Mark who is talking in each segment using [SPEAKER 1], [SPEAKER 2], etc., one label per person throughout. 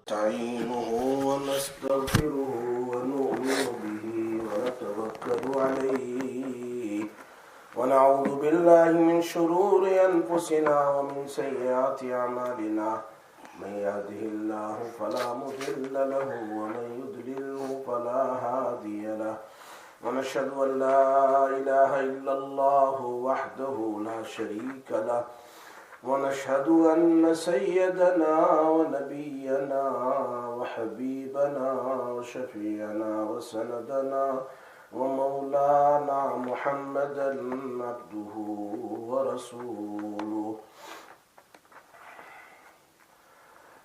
[SPEAKER 1] نستعينه ونستغفره ونؤمن به ونتوكل عليه ونعوذ بالله من شرور أنفسنا ومن سيئات أعمالنا من يهده الله فلا مضل له ومن يضلله فلا هادي له ونشهد أن لا إله إلا الله وحده لا شريك له ونشهد أن سيدنا ونبينا وحبيبنا وشفيعنا وسندنا ومولانا محمدا عبده ورسوله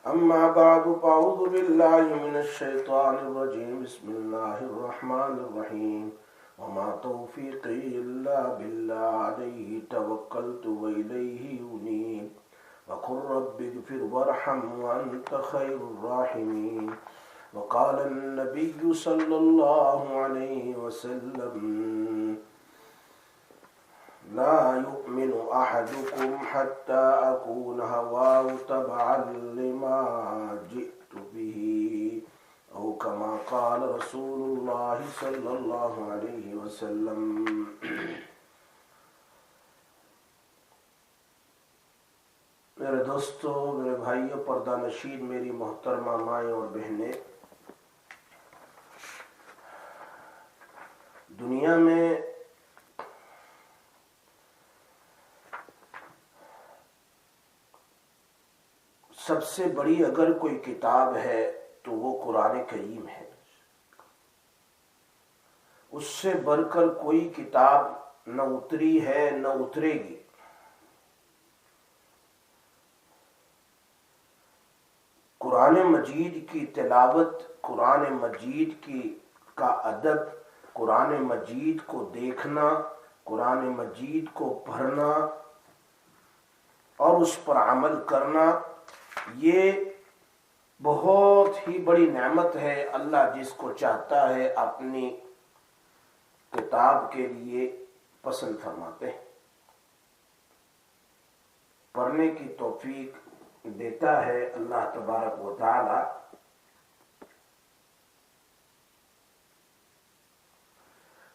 [SPEAKER 1] أما بعد فأعوذ بالله من الشيطان الرجيم بسم الله الرحمن الرحيم وما توفيقي إلا بالله عليه توكلت وإليه أنيب وقل رب اغفر وارحم وأنت خير الراحمين وقال النبي صلى الله عليه وسلم لا يؤمن أحدكم حتى أكون هواه تبعا لما جئت به أو كما قال رسول الله صلى الله عليه وسلم. میرے دوستو، میرے بھائیوں، پردہ نشین میری محترمہ مائیں اور بہنیں، دنیا میں سب سے بڑی اگر کوئی کتاب ہے تو وہ قرآن کریم ہے. اس سے بڑھ کر کوئی کتاب نہ اتری ہے نہ اترے گی. قرآن مجید کی تلاوت، قرآن مجید کا ادب، قرآن مجید کو دیکھنا، قرآن مجید کو پڑھنا اور اس پر عمل کرنا، یہ بہت ہی بڑی نعمت ہے. اللہ جس کو چاہتا ہے اپنی کتاب کے لیے پسند فرماتے ہیں، پڑھنے کی توفیق دیتا ہے اللہ تبارک و تعالی.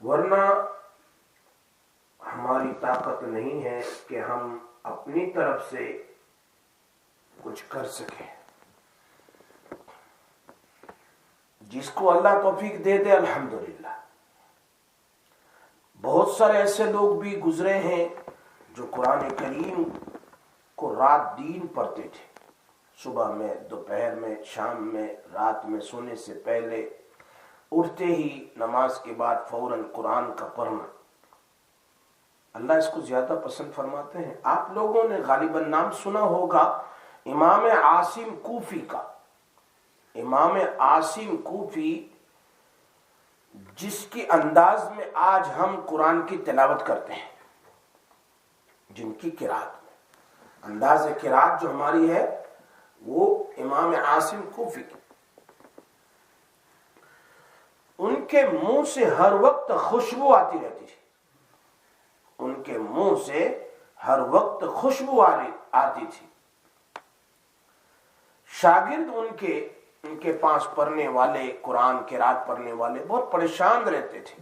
[SPEAKER 1] ورنہ ہماری طاقت نہیں ہے کہ ہم اپنی طرف سے کچھ کر سکیں. جس کو اللہ توفیق دے دے الحمدللہ. بہت سارے ایسے لوگ بھی گزرے ہیں جو قرآن کریم کو رات دین پڑھتے تھے، صبح میں، دوپہر میں، شام میں، رات میں سونے سے پہلے، اٹھتے ہی نماز کے بعد فوراً قرآن کا پڑھنا. اللہ اس کو زیادہ پسند فرماتے ہیں. آپ لوگوں نے غالباً نام سنا ہوگا امام عاصم کوفی کا. امام عاصم کوفی جس کی انداز میں آج ہم قرآن کی تلاوت کرتے ہیں، جن کی قرات میں انداز قرات جو ہماری ہے وہ امام عاصم کوفی کی. ان کے منہ سے ہر وقت خوشبو آتی رہتی تھی. ان کے منہ سے ہر وقت خوشبو آتی تھی. شاگرد ان کے پاس پڑھنے والے، قرآن قرات پڑھنے والے بہت پریشان رہتے تھے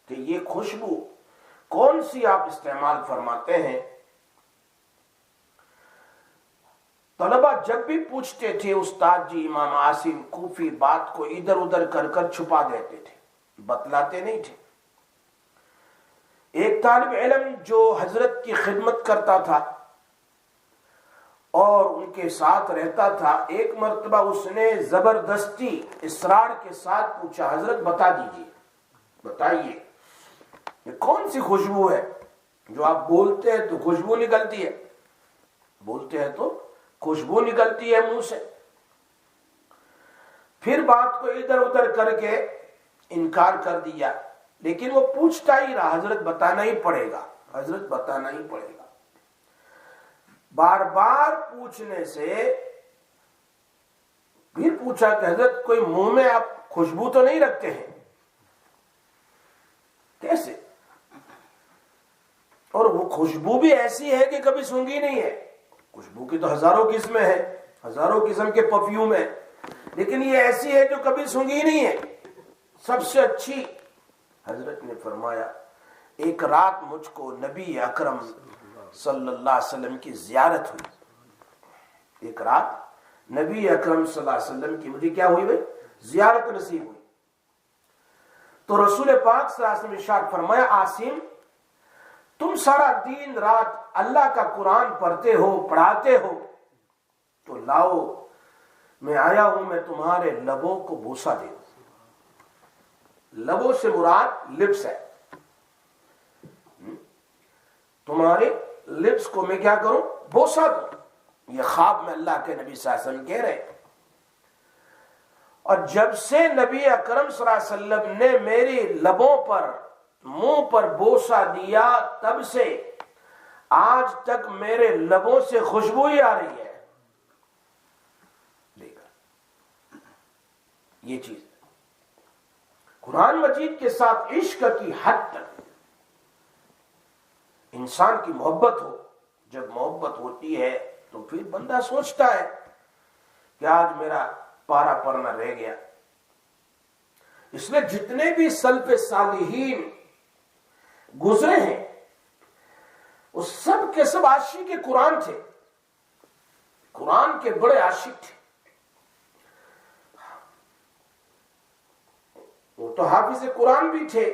[SPEAKER 1] کہ یہ خوشبو کون سی آپ استعمال فرماتے ہیں. طلبہ جب بھی پوچھتے تھے استاد جی امام عاصم کوفی بات کو ادھر ادھر کر کر چھپا دیتے تھے، بتلاتے نہیں تھے. ایک طالب علم جو حضرت کی خدمت کرتا تھا اور ان کے ساتھ رہتا تھا، ایک مرتبہ اس نے زبردستی اصرار کے ساتھ پوچھا، حضرت بتا دیجئے، بتائیے یہ کون سی خوشبو ہے جو آپ بولتے ہیں تو خوشبو نکلتی ہے، بولتے ہیں تو خوشبو نکلتی ہے منہ سے. پھر بات کو ادھر ادھر کر کے انکار کر دیا، لیکن وہ پوچھتا ہی رہا، حضرت بتانا ہی پڑے گا، حضرت بتانا ہی پڑے گا. بار بار پوچھنے سے پھر پوچھا کہ حضرت کوئی منہ میں آپ خوشبو تو نہیں رکھتے ہیں؟ کیسے؟ اور وہ خوشبو بھی ایسی ہے کہ کبھی سونگھی نہیں ہے. خوشبو کی تو ہزاروں قسمیں ہیں، ہزاروں قسم کے پرفیوم ہیں، لیکن یہ ایسی ہے جو کبھی سونگھی نہیں ہے، سب سے اچھی۔ حضرت نے فرمایا ایک رات مجھ کو نبی اکرم صلی اللہ علیہ وسلم کی زیارت ہوئی، ایک رات نبی اکرم صلی اللہ علیہ وسلم کی مجھے کیا ہوئی بھائی؟ زیارت نصیب ہوئی۔ تو رسول پاک صلی اللہ علیہ وسلم ارشاد فرمایا عاصم تم سارا دن رات اللہ کا قرآن پڑھتے ہو پڑھاتے ہو، تو لاؤ میں آیا ہوں میں تمہارے لبوں کو بوسہ دے دوں۔ لبوں سے مراد لپس ہے، تمہارے لپس کو میں کیا کروں؟ بوسہ دوں۔ یہ خواب میں اللہ کے نبی صلی اللہ علیہ وسلم کہہ رہے ہیں۔ اور جب سے نبی اکرم صلی اللہ علیہ وسلم نے میری لبوں پر منہ پر بوسہ دیا تب سے آج تک میرے لبوں سے خوشبو ہی آ رہی ہے۔ دیکھا یہ چیز قرآن مجید کے ساتھ عشق کی حد تک انسان کی محبت ہو، جب محبت ہوتی ہے تو پھر بندہ سوچتا ہے کہ آج میرا پارا پڑنا رہ گیا۔ اس لیے جتنے بھی سلف صالحین گزرے ہیں وہ سب کے سب عاشق قرآن تھے، قرآن کے بڑے عاشق تھے۔ وہ تو حافظ قرآن بھی تھے،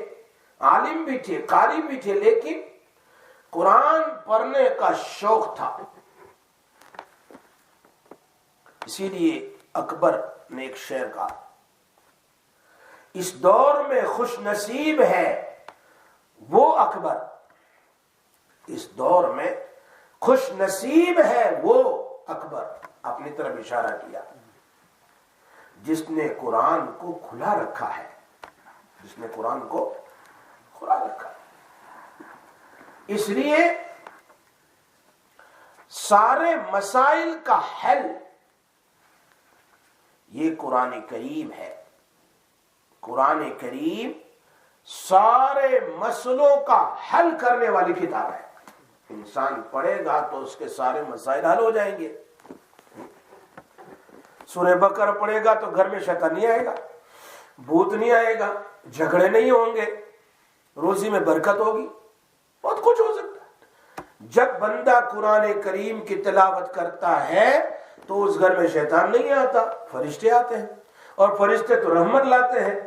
[SPEAKER 1] عالم بھی تھے، قاری بھی تھے، لیکن قرآن پڑھنے کا شوق تھا۔ اسی لیے اکبر نے ایک شعر کہا اس دور میں خوش نصیب ہے وہ اکبر، اس دور میں خوش نصیب ہے وہ اکبر، اپنی طرف اشارہ کیا، جس نے قرآن کو کھلا رکھا ہے، جس نے قرآن کو کھلا رکھا ہے۔ اس لیے سارے مسائل کا حل یہ قرآن کریم ہے۔ قرآن کریم سارے مسئلوں کا حل کرنے والی کتاب ہے۔ انسان پڑھے گا تو اس کے سارے مسائل حل ہو جائیں گے۔ سورہ بقرہ پڑھے گا تو گھر میں شیطان نہیں آئے گا، بھوت نہیں آئے گا، جھگڑے نہیں ہوں گے، روزی میں برکت ہوگی، بہت کچھ ہو سکتا ہے۔ جب بندہ قرآن کریم کی تلاوت کرتا ہے تو اس گھر میں شیطان نہیں آتا، فرشتے آتے ہیں، اور فرشتے تو رحمت لاتے ہیں،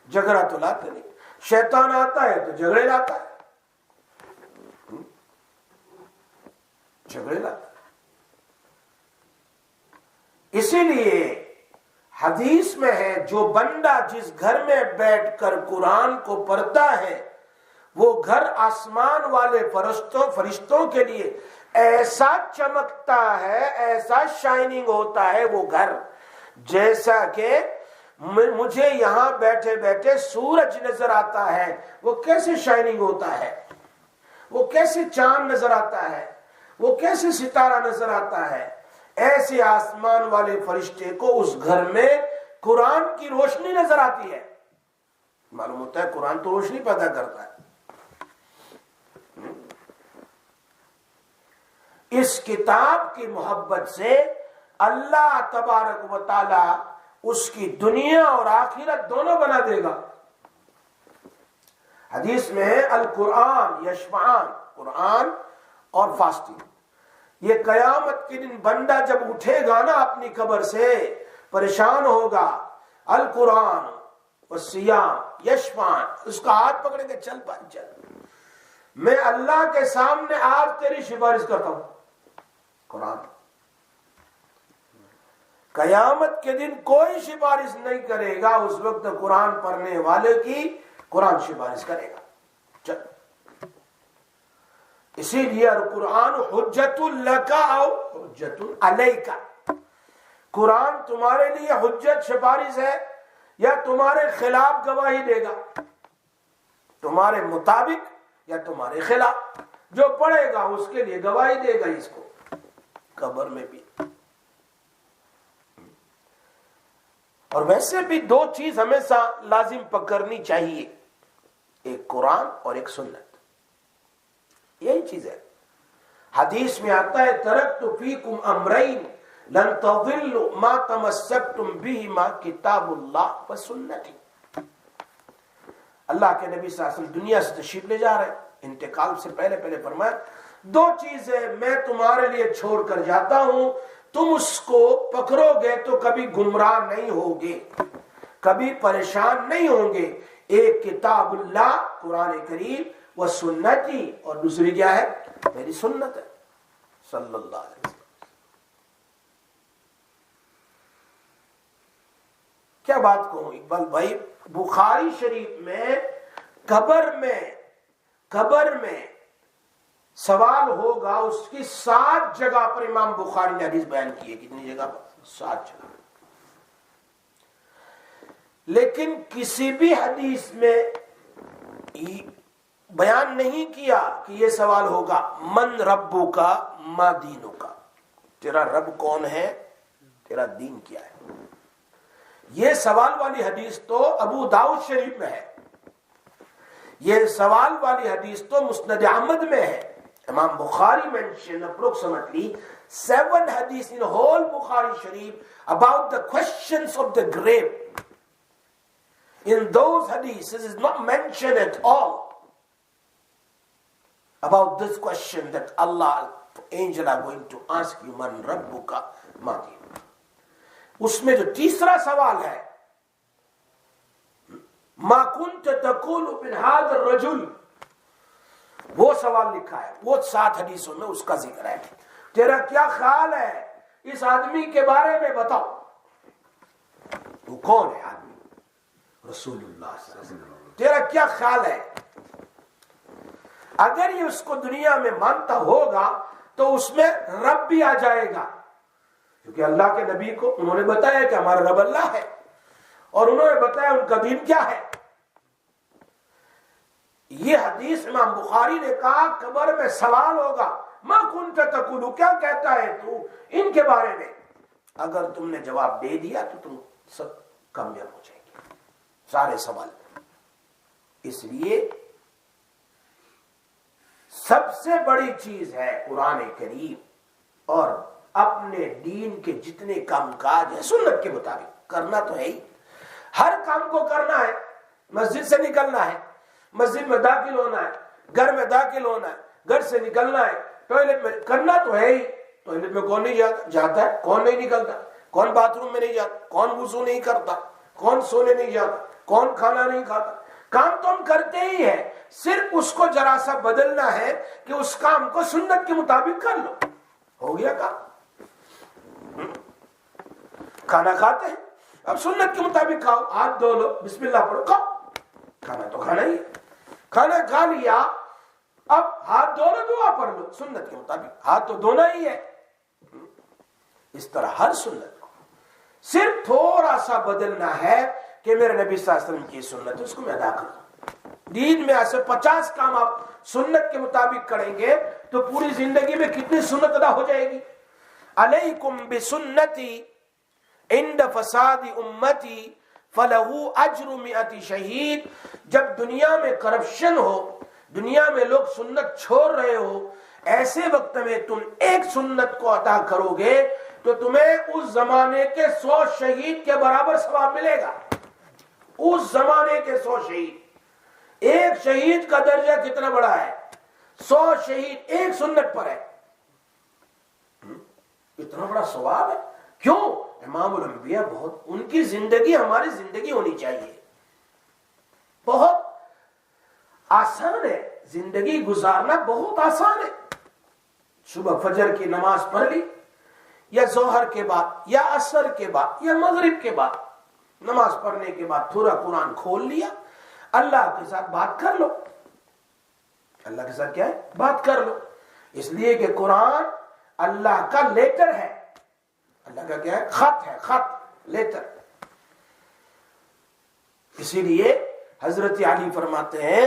[SPEAKER 1] جھگڑا تو لاتے نہیں۔ شیطان آتا ہے تو جھگڑے لاتا ہے، جھگڑے لاتا ہے۔ اسی لیے حدیث میں ہے جو بندہ جس گھر میں بیٹھ کر قرآن کو پڑھتا ہے وہ گھر آسمان والے فرشتوں کے لیے ایسا چمکتا ہے، ایسا شائننگ ہوتا ہے وہ گھر، جیسا کہ مجھے یہاں بیٹھے بیٹھے سورج نظر آتا ہے، وہ کیسے شائننگ ہوتا ہے، وہ کیسے چاند نظر آتا ہے، وہ کیسے ستارہ نظر آتا ہے، ایسے آسمان والے فرشتے کو اس گھر میں قرآن کی روشنی نظر آتی ہے۔ معلوم ہوتا ہے قرآن تو روشنی پیدا کرتا ہے۔ اس کتاب کی محبت سے اللہ تبارک و تعالی اس کی دنیا اور آخرت دونوں بنا دے گا۔ حدیث میں ہے القرآن یشفعان، قرآن اور فاسٹنگ، یہ قیامت کے دن بندہ جب اٹھے گا نا اپنی قبر سے پریشان ہوگا، القرآن والصیام یشفعان، اس کا ہاتھ پکڑیں گے، چل پائے چل، میں اللہ کے سامنے آج تیری سفارش کرتا ہوں۔ قرآن قیامت کے دن کوئی سفارش نہیں کرے گا، اس وقت قرآن پڑھنے والے کی قرآن سفارش کرے گا۔ چل، اسی لیے قرآن حجت لک او حجت علیک، قرآن تمہارے لیے حجت سفارش ہے یا تمہارے خلاف گواہی دے گا، تمہارے مطابق یا تمہارے خلاف، جو پڑھے گا اس کے لیے گواہی دے گا، اس کو قبر میں بھی۔ اور ویسے بھی دو چیز ہمیشہ لازم پکڑنی چاہیے، ایک قرآن اور ایک سنت، یہی چیز ہے۔ حدیث میں آتا ہے ترکت فیکم امرین لن تضلوا ما تمسكتم بهما کتاب اللہ و سنتی. اللہ کے نبی صلی اللہ علیہ وسلم دنیا سے تشریف لے جا رہے ہیں، انتقال سے پہلے فرمایا دو چیزیں میں تمہارے لیے چھوڑ کر جاتا ہوں، تم اس کو پکڑو گے تو کبھی گمراہ نہیں ہوگے، کبھی پریشان نہیں ہوں گے. ایک کتاب اللہ قرآن کریم و سنتی، اور دوسری کیا ہے؟ میری سنت ہے صلی اللہ علیہ وسلم. کیا بات کہوں اقبال بھائی، بخاری شریف میں قبر میں سوال ہوگا، اس کی 7 جگہ پر امام بخاری نے حدیث بیان کی ہے. کتنی جگہ پر؟ 7 جگہ. لیکن کسی بھی حدیث میں بیان نہیں کیا کہ یہ سوال ہوگا من ربو کا ما دینو کا، تیرا رب کون ہے، تیرا دین کیا ہے. یہ سوال والی حدیث تو ابو داؤد شریف میں ہے، یہ سوال والی حدیث تو مسند احمد میں ہے. امام بخاری mentioned approximately 7 hadiths in whole Bukhari Sharif about the questions of the grave. In those hadiths, it is not mentioned at all about this question that Allah, angel are going to ask you, man rabbuka ma dinuka. اس میں جو تیسرا سوال ہے ما كنت تقول من هذا الرجل، وہ سوال لکھا ہے، وہ 7 حدیثوں میں اس کا ذکر ہے. تیرا کیا خیال ہے اس آدمی کے بارے میں، بتاؤ وہ کون ہے آدمی؟ رسول اللہ صلی اللہ علیہ وسلم. تیرا کیا خیال ہے؟ اگر یہ اس کو دنیا میں مانتا ہوگا تو اس میں رب بھی آ جائے گا، کیونکہ اللہ کے نبی کو انہوں نے بتایا کہ ہمارا رب اللہ ہے، اور انہوں نے بتایا ان کا دین کیا ہے. یہ حدیث امام بخاری نے کہا قبر میں سوال ہوگا ما کنت تقول، کیا کہتا ہے تو ان کے بارے میں. اگر تم نے جواب دے دیا تو تم سب کامیاب ہو جائیں گے سارے سوال. اس لیے سب سے بڑی چیز ہے قرآن کریم، اور اپنے دین کے جتنے کام کاج ہے سنت کے مطابق کرنا تو ہے ہی. ہر کام کو کرنا ہے، مسجد سے نکلنا ہے، مسجد میں داخل ہونا ہے، گھر میں داخل ہونا ہے، گھر سے نکلنا ہے، ٹوائلٹ میں کرنا تو ہے ہی. ٹوائلٹ میں کون نہیں جاتا ہے؟ کون نہیں نکلتا؟ کون باتھ روم میں نہیں جاتا؟ کون وضو نہیں کرتا؟ کون سونے نہیں جاتا؟ کون کھانا نہیں کھاتا؟ کام تو ہم کرتے ہی ہیں، صرف اس کو ذرا سا بدلنا ہے کہ اس کام کو سنت کے مطابق کر لو، ہو گیا کام. کھانا کھاتے ہیں، اب سنت کے مطابق کھاؤ، ہاتھ دھو لو، بسم اللہ پڑھو، کھاؤ. کھانا تو کھانا ہی ہے، کھانا کھا لیا، اب ہاتھ دھو لو، دعا پڑھ لو، سنت کے مطابق ہاتھ تو دھونا ہی ہے. اس طرح ہر سنت کو صرف تھوڑا سا بدلنا ہے کہ میرے نبی صلی اللہ علیہ وسلم کی سنت ہے، اس کو میں ادا کروں. دین میں ایسے 50 کام آپ سنت کے مطابق کریں گے تو پوری زندگی میں کتنی سنت ادا ہو جائے گی. علیکم بسنتی عند فساد امتی فلہو اجر 100 شہید. جب دنیا میں کرپشن ہو، دنیا میں لوگ سنت چھوڑ رہے ہو، ایسے وقت میں تم ایک سنت کو ادا کرو گے تو تمہیں اس زمانے کے 100 شہید کے برابر ثواب ملے گا. اس زمانے کے 100 شہید، ایک شہید کا درجہ کتنا بڑا ہے؟ 100 شہید ایک سنت پر ہے، اتنا بڑا ثواب ہے. کیوں؟ امام الانبیاء بہت، ان کی زندگی ہماری زندگی ہونی چاہیے. بہت آسان ہے زندگی گزارنا، بہت آسان ہے. صبح فجر کی نماز پڑھ لی، یا ظہر کے بعد یا عصر کے بعد یا مغرب کے بعد، نماز پڑھنے کے بعد تھوڑا قرآن کھول لیا، اللہ کے ساتھ بات کر لو. اللہ کے ساتھ کیا ہے؟ بات کر لو. اس لیے کہ قرآن اللہ کا لیٹر ہے. اللہ کا کیا ہے؟ خط ہے، خط، لیٹر. اسی لیے حضرت علی فرماتے ہیں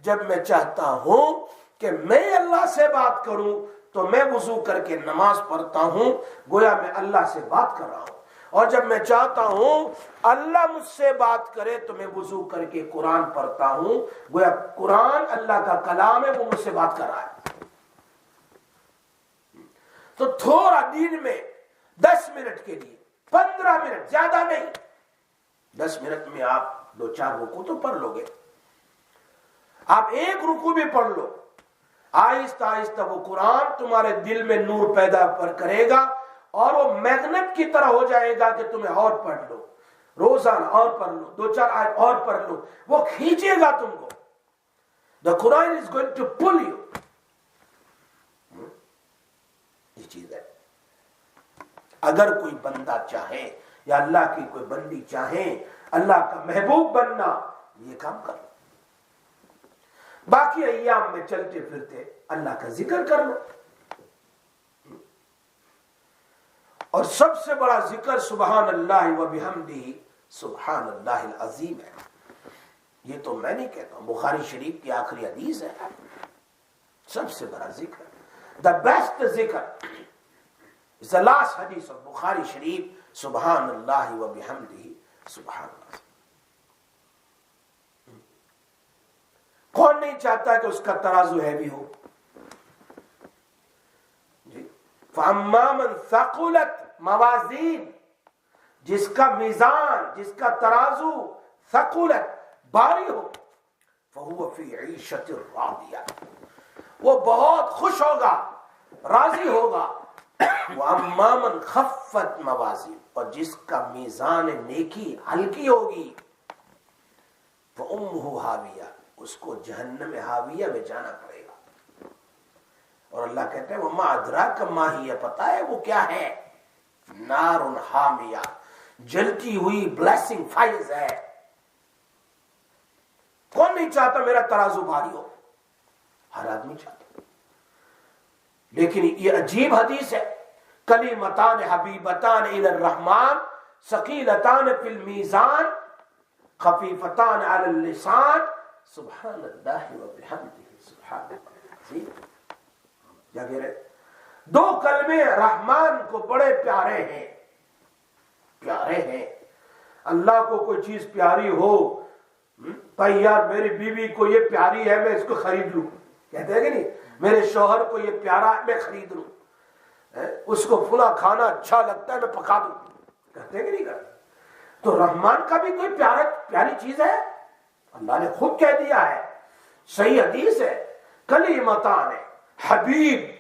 [SPEAKER 1] جب میں چاہتا ہوں کہ میں اللہ سے بات کروں تو میں وضو کر کے نماز پڑھتا ہوں، گویا میں اللہ سے بات کر رہا ہوں. اور جب میں چاہتا ہوں اللہ مجھ سے بات کرے تو میں وضو کر کے قرآن پڑھتا ہوں، گویا قرآن اللہ کا کلام ہے، وہ مجھ سے بات کر رہا ہے. تو تھوڑا دین میں 10 मिनट के लिए, 15 मिनट, ज्यादा नहीं। 10 मिनट में आप 2-4 रुकू तो पढ़ लोगे। आप एक रुकू भी पढ़ लो, आहिस्ता आहिस्ता वो कुरान तुम्हारे दिल में नूर पैदा करेगा और वो मैग्नेट की तरह हो जाएगा कि तुम्हें और पढ़ लो, रोजाना और पढ़ लो, 2-4 आयत और पढ़ लो, वो खींचेगा तुमको। The Quran is going to pull you. ये चीज है। अगर कोई बंदा चाहे या अल्लाह की कोई बंदी चाहे अल्लाह का महबूब बनना, ये काम कर लो। बाकी अय्याम में चलते फिरते अल्लाह का जिक्र कर लो। और सबसे बड़ा जिक्र सुबहान अल्लाह व बिहम्दिही सुबहान अल्लाहिल अज़ीम है। ये तो मैं नहीं कहता हूं, बुखारी शरीफ की आखिरी हदीस है। सबसे बड़ा जिक्र, द बेस्ट जिक्र इज द लास्ट हदीस ऑफ बुखारी शरीफ, सुबहान अल्लाह व बिहम्दिही सुबहान अल्लाह। कौन नहीं चाहता कि उसका तराजू हैवी हो? फअम्मा मन सक़ुलत मवाज़ीन, जिसका मीज़ान, जिसका तराजू सक़ुलत, भारी हो, फ़हुव फ़ी ईशतिर रादिया, वो बहुत खुश होगा, राजी होगा। वअम्मा मन ख़फ़्फ़त मवाज़ीन, और जिसका मीज़ान नेकी हल्की होगी, फ़उम्मुहु हाविया, उसको जहन्नम हाविया में जाना पड़ेगा। और अल्लाह कहते हैं वमा अदराक मा हिया, पता है वो क्या है? नारुन हामिया, जलती हुई ब्लेसिंग फाइज है। कौन नहीं चाहता मेरा तराजू भारी हो? हर आदमी चाहता। लेकिन ये अजीब हदीस है, कलिमतान हबीबतान इलर रहमान सकीलतान फिल मीज़ान खफीफतान अलल लिसान सुबहान अल्लाह व बिहम्दिही सुबहान अल्लाह। क्या कह रहे? दो कलमे रहमान को बड़े प्यारे हैं, प्यारे हैं। अल्लाह को कोई चीज प्यारी हो, भाई यार मेरी बीवी को ये प्यारी है मैं इसको खरीद लूं, कहते हैं कि नहीं? मेरे शौहर को ये प्यारा है मैं खरीद लूं, उसको फुला खाना अच्छा लगता है मैं पका दूं, कहते हैं कि नहीं करते? तो रहमान का भी कोई प्यारी चीज है? अल्लाह ने खुद कह दिया है, सही हदीस है, कलीमतान है हबीब,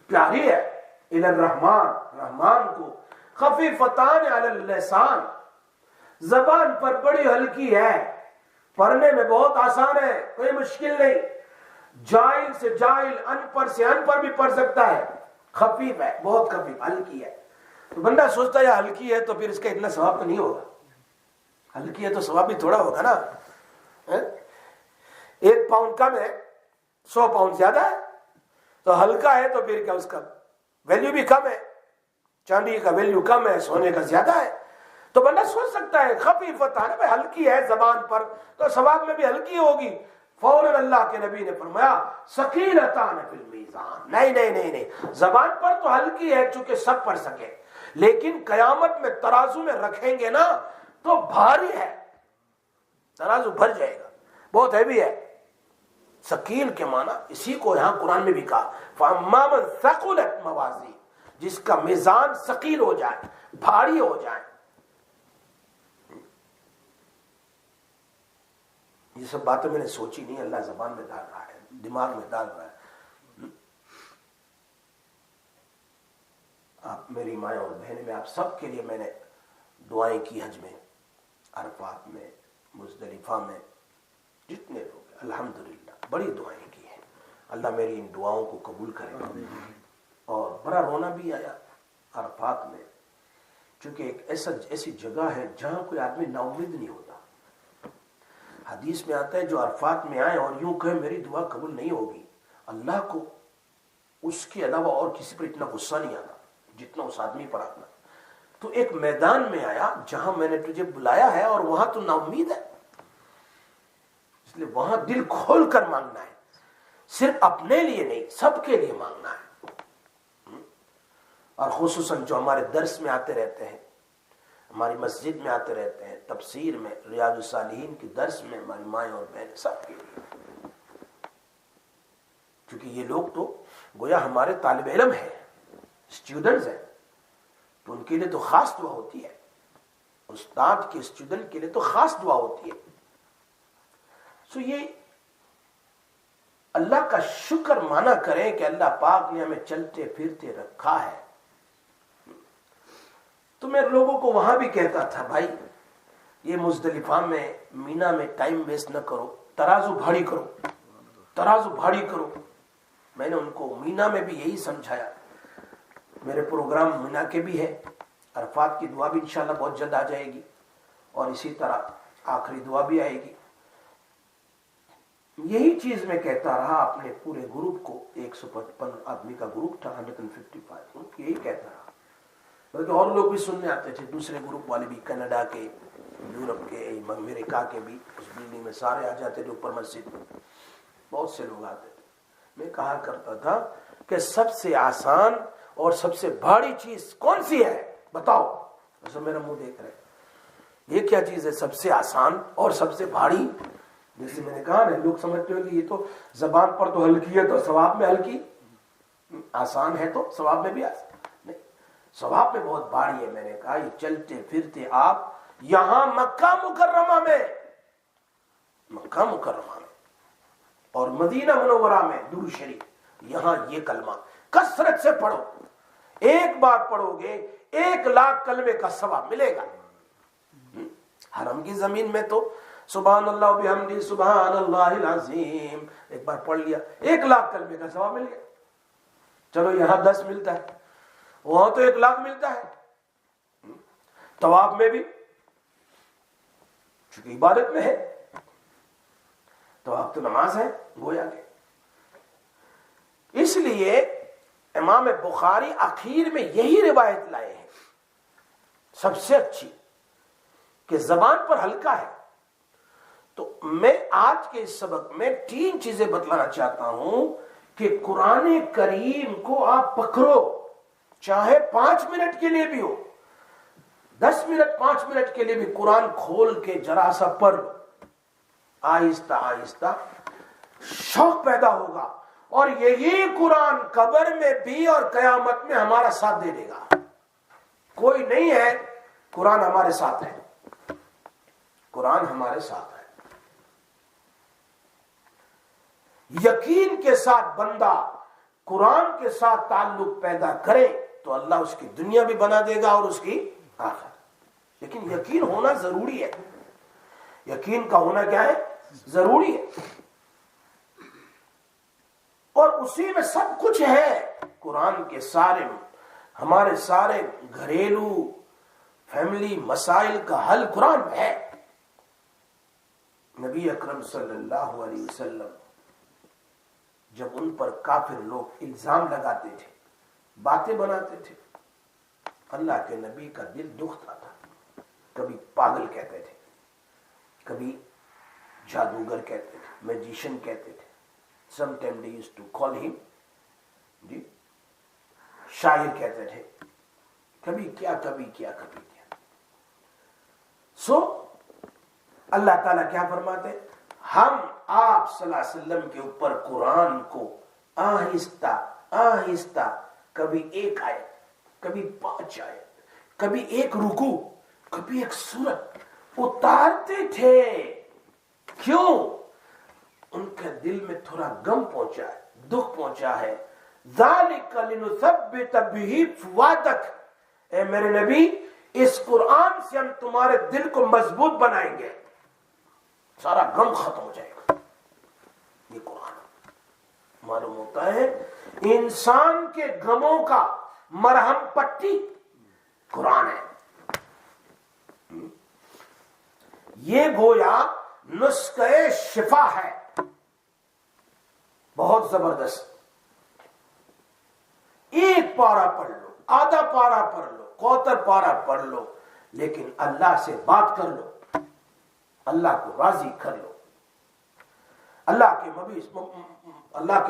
[SPEAKER 1] प्यारी है, इलर रहमान, रहमान को, खफीफतान अलल लिसान, जबान पर बड़ी हल्की है, पढ़ने में बहुत आसान है, कोई मुश्किल नहीं, जाहिल से जाहिल, अनपढ़ से अनपढ़ भी पढ़ सकता है, खफीफ है, बहुत खफीफ, हल्की है। तो बंदा सोचता है हल्की है तो फिर इसका इतना सवाब तो नहीं होगा, हल्की है तो सवाब भी थोड़ा होगा ना। 1 पाउंड कम है, 100 पाउंड ज्यादा है, तो हल्का है तो फिर क्या उसका वैल्यू भी कम है, चांदी का वैल्यू कम है, सोने का ज्यादा है। तो बंदा सोच सकता है खफीफतान है, भाई हल्की है जबान पर तो सवाब में भी हल्की होगी। फौरन अल्लाह के नबी ने फरमाया सकीलतान फिल मीज़ान, नहीं नहीं नहीं नहीं, जबान पर तो हल्की है चूंकि सब पढ़ सके, लेकिन कयामत में तराजू में रखेंगे ना तो भारी है, तराजू भर जाएगा, बहुत हैवी है। सकील के माना इसी को यहां कुरान में भी कहा, फअम्मा मन सक़ुलत मवाज़ीन, जिसका मीज़ान सकील हो जाए, भारी हो जाए। ये सब बातें मैंने सोची नहीं, अल्लाह ज़बान में डाल रहा है, दिमाग में डाल रहा है। आप मेरी माएँ और बहनें में, आप सब के लिए मैंने दुआएं की, हज में, अरफात में, मुज़दलिफा में, जितने लोग अल्हम्दुलिल्लाह बड़ी दुआएं की हैं। अल्लाह मेरी इन दुआओं को कबूल करे। और बड़ा रोना भी आया अरफात में, क्योंकि एक ऐसी जगह है जहां कोई आदमी नाउम्मीद नहीं होता। हदीस में आता है जो अरफात में आए और यूं कहे मेरी दुआ कबूल नहीं होगी, अल्लाह को उसके अलावा और किसी पर इतना गुस्सा नहीं आता जितना उस आदमी पर आता। तो एक मैदान में आया जहां मैंने तुझे बुलाया है और वहां तो नाउम्मीद है, इसलिए वहां दिल खोल कर मांगना है, सिर्फ अपने लिए नहीं सबके लिए मांगना है। और खुसूसन जो हमारे दर्स में आते रहते हैं, हमारी मस्जिद में आते रहते हैं, तफसीर में, रियाजुस सालिहीन की दर्स में, हमारी माएँ और बहनें सबके लिए, क्योंकि ये लोग तो गोया हमारे तालिब इल्म हैं, स्टूडेंट्स हैं, تو ان کے لیے تو خاص دعا ہوتی ہے، استاد کے اسٹوڈنٹ کے لیے تو خاص دعا ہوتی ہے. سو یہ اللہ کا شکر مانا کریں کہ اللہ پاک نے ہمیں چلتے پھرتے رکھا ہے. تو میں لوگوں کو وہاں بھی کہتا تھا بھائی یہ مزدلفہ میں مینا میں ٹائم ویسٹ نہ کرو، ترازو بھاری کرو، ترازو بھاری کرو. میں نے ان کو مینا میں بھی یہی سمجھایا. میرے پروگرام مینا کے بھی ہے، عرفات کی دعا بھی انشاءاللہ بہت جلد آ جائے گی، اور اسی طرح آخری دعا بھی آئے گی. یہی چیز میں کہتا رہا اپنے پورے گروپ کو، 155 آدمی کا گروپ تھا، 155 یہی کہتا رہا. بلکہ اور لوگ بھی سننے آتے تھے، دوسرے گروپ والے بھی، کینیڈا کے، یورپ کے، امریکہ کے بھی. اس بلڈنگ میں سارے آ جاتے تھے، اوپر مسجد میں بہت سے لوگ آتے تھے. میں کہا کرتا تھا کہ سب سے آسان اور سب سے بھاری چیز کون سی ہے بتاؤ. ایسا میرا منہ دیکھ رہے، یہ کیا چیز ہے سب سے آسان اور سب سے بھاری؟ جیسے میں نے کہا نا، لوگ سمجھتے ہو کہ یہ تو زبان پر تو ہلکی ہے تو ثواب میں ہلکی، آسان ہے تو ثواب میں بھی آسان. نہیں، ثواب میں بہت بھاری ہے. میں نے کہا یہ چلتے پھرتے آپ یہاں مکہ مکرمہ میں اور مدینہ منورہ میں درود شریف، یہاں یہ کلمہ کثرت سے پڑھو. ایک بار پڑھو گے 1,00,000 کلمے کا ثواب ملے گا. حرم کی زمین میں تو سبحان اللہ و بحمدہ سبحان اللہ العظیم ایک بار پڑھ لیا 1,00,000 کلمے کا ثواب مل گیا. چلو یہاں 10 ملتا ہے، وہاں تو 1,00,000 ملتا ہے. طواف میں بھی چونکہ عبادت میں ہے، طواف تو نماز ہے گویا کہ. اس لیے امام بخاری آخر میں یہی روایت لائے ہیں سب سے اچھی، کہ زبان پر ہلکا ہے. تو میں آج کے اس سبق میں 3 چیزیں بتلانا چاہتا ہوں کہ قرآن کریم کو آپ پکڑو، چاہے 5 منٹ کے لیے بھی ہو، 10 منٹ 5 منٹ کے لیے بھی قرآن کھول کے ذرا سا پڑھ، آہستہ آہستہ شوق پیدا ہوگا. اور یہی قرآن قبر میں بھی اور قیامت میں ہمارا ساتھ دے دے گا. کوئی نہیں ہے، قرآن ہمارے ساتھ ہے، قرآن ہمارے ساتھ ہے. یقین کے ساتھ بندہ قرآن کے ساتھ تعلق پیدا کرے تو اللہ اس کی دنیا بھی بنا دے گا اور اس کی آخرت. لیکن یقین ہونا ضروری ہے. یقین کا ہونا کیا ہے؟ ضروری ہے. اور اسی میں سب کچھ ہے. قرآن کے سارے ہمارے سارے گھریلو فیملی مسائل کا حل قرآن میں ہے. نبی اکرم صلی اللہ علیہ وسلم جب ان پر کافر لوگ الزام لگاتے تھے، باتیں بناتے تھے، اللہ کے نبی کا دل دکھتا تھا. کبھی پاگل کہتے تھے، کبھی جادوگر کہتے تھے، میجیشین کہتے تھے. Sometimes they used to call him جی شاعر کہتے تھے، کبھی کیا کبھی کیا کبھی کیا. سو اللہ تعالیٰ کیا فرماتے؟ ہم آپ صلی اللہ علیہ وسلم کے اوپر قرآن کو آہستہ آہستہ، کبھی 1 آیت، کبھی 5 آیت، کبھی 1 رکوع، کبھی 1 سورت اتارتے تھے. کیوں؟ ان کے دل میں تھوڑا غم پہنچا ہے، دکھ پہنچا ہے. ذالک لنثبت بہ فؤادک، اے میرے نبی اس قرآن سے ہم تمہارے دل کو مضبوط بنائیں گے، سارا غم ختم ہو جائے گا. یہ قرآن معلوم ہوتا ہے انسان کے غموں کا مرہم پٹی قرآن ہے. یہ گویا نسخہ شفا ہے، بہت زبردست. 1 پارہ پڑھ لو، آدھا پارہ پڑھ لو، کوتر پارہ پڑھ لو، لیکن اللہ سے بات کر لو، اللہ کو راضی کر لو. اللہ کے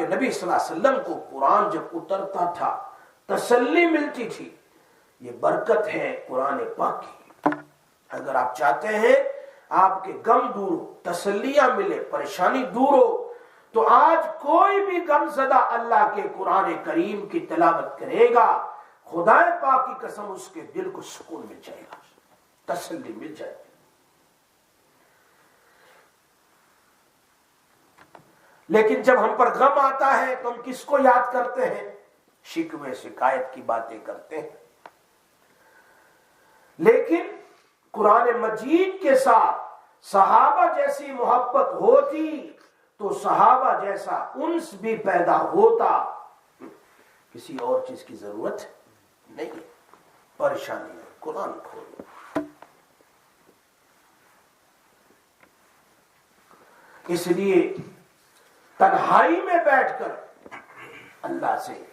[SPEAKER 1] نبی صلی اللہ علیہ وسلم کو قرآن جب اترتا تھا تسلی ملتی تھی. یہ برکت ہے قرآن پاک کی. اگر آپ چاہتے ہیں آپ کے غم دور ہو، تسلیاں ملے، پریشانی دور ہو، تو آج کوئی بھی غم زدہ اللہ کے قرآن کریم کی تلاوت کرے گا، خدا پاک کی قسم اس کے دل کو سکون مل جائے گا، تسلی مل جائے گی۔ لیکن جب ہم پر غم آتا ہے تو ہم کس کو یاد کرتے ہیں؟ شکوے شکایت کی باتیں کرتے ہیں۔ لیکن قرآن مجید کے ساتھ صحابہ جیسی محبت ہوتی تو صحابہ جیسا انس بھی پیدا ہوتا، کسی اور چیز کی ضرورت نہیں ہے۔ پریشانی ہے، قرآن کھولو۔ اس لیے تنہائی میں بیٹھ کر اللہ سے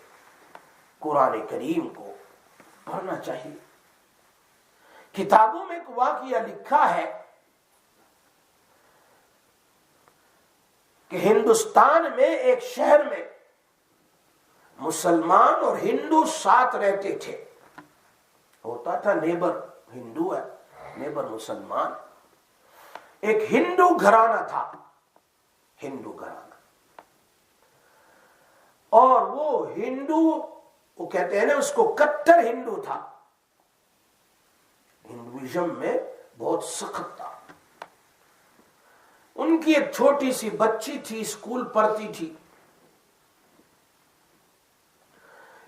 [SPEAKER 1] قرآن کریم کو پڑھنا چاہیے۔ کتابوں میں ایک واقعہ لکھا ہے کہ ہندوستان میں ایک شہر میں مسلمان اور ہندو ساتھ رہتے تھے۔ ہوتا تھا نیبر ہندو ہے، نیبر مسلمان۔ ایک ہندو گھرانہ تھا، ہندو گھرانہ، اور وہ ہندو، وہ کہتے ہیں نا اس کو، کٹر ہندو تھا، ہندوازم میں بہت سخت تھا۔ ان کی ایک چھوٹی سی بچی تھی، اسکول پڑھتی تھی۔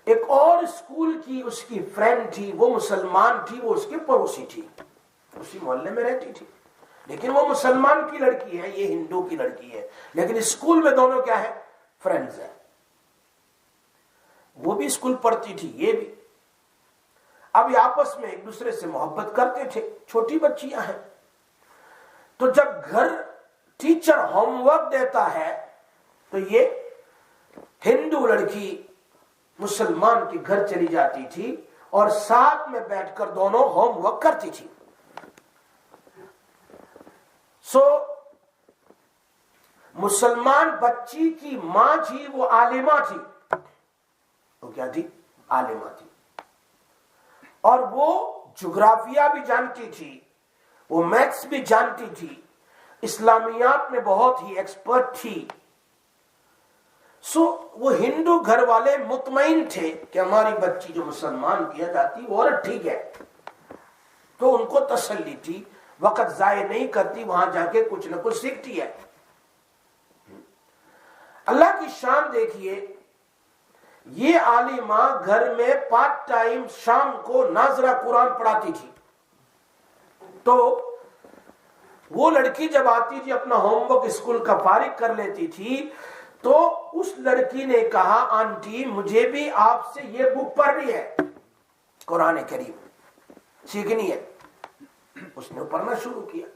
[SPEAKER 1] ایک اور اسکول کی اس کی فرینڈ تھی، وہ مسلمان تھی، وہ اس کی پڑوسی تھی، اسی محلے میں رہتی تھی، لیکن وہ مسلمان کی لڑکی ہے، یہ ہندو کی لڑکی ہے، لیکن اسکول میں دونوں کیا ہے؟ فرینڈز ہیں۔ وہ بھی اسکول پڑھتی تھی، یہ بھی۔ اب یہ آپس میں ایک دوسرے سے محبت کرتے تھے، چھوٹی بچیاں ہیں۔ تو جب گھر ٹیچر ہوم ورک دیتا ہے تو یہ ہندو لڑکی مسلمان کے گھر چلی جاتی تھی اور ساتھ میں بیٹھ کر دونوں ہوم ورک کرتی تھی۔ مسلمان بچی کی ماں تھی، وہ عالمہ تھی، وہ کیا تھی؟ عالمہ تھی، اور وہ جغرافیہ بھی جانتی تھی، وہ میتھس بھی جانتی تھی، اسلامیات میں بہت ہی ایکسپرٹ تھی۔ وہ ہندو گھر والے مطمئن تھے کہ ہماری بچی جو مسلمان کیا جاتی وہ عورت ٹھیک ہے، تو ان کو تسلی تھی، وقت ضائع نہیں کرتی، وہاں جا کے کچھ نہ کچھ سیکھتی ہے۔ اللہ کی شان دیکھیے، یہ عالمہ گھر میں پارٹ ٹائم شام کو ناظرہ قرآن پڑھاتی تھی۔ تو وہ لڑکی جب آتی تھی، اپنا ہوم ورک اسکول کا فارغ کر لیتی تھی، تو اس لڑکی نے کہا، آنٹی مجھے بھی آپ سے یہ بک پڑھنی ہے، قرآن کریم سیکھنی ہے۔ اس نے پڑھنا شروع کیا۔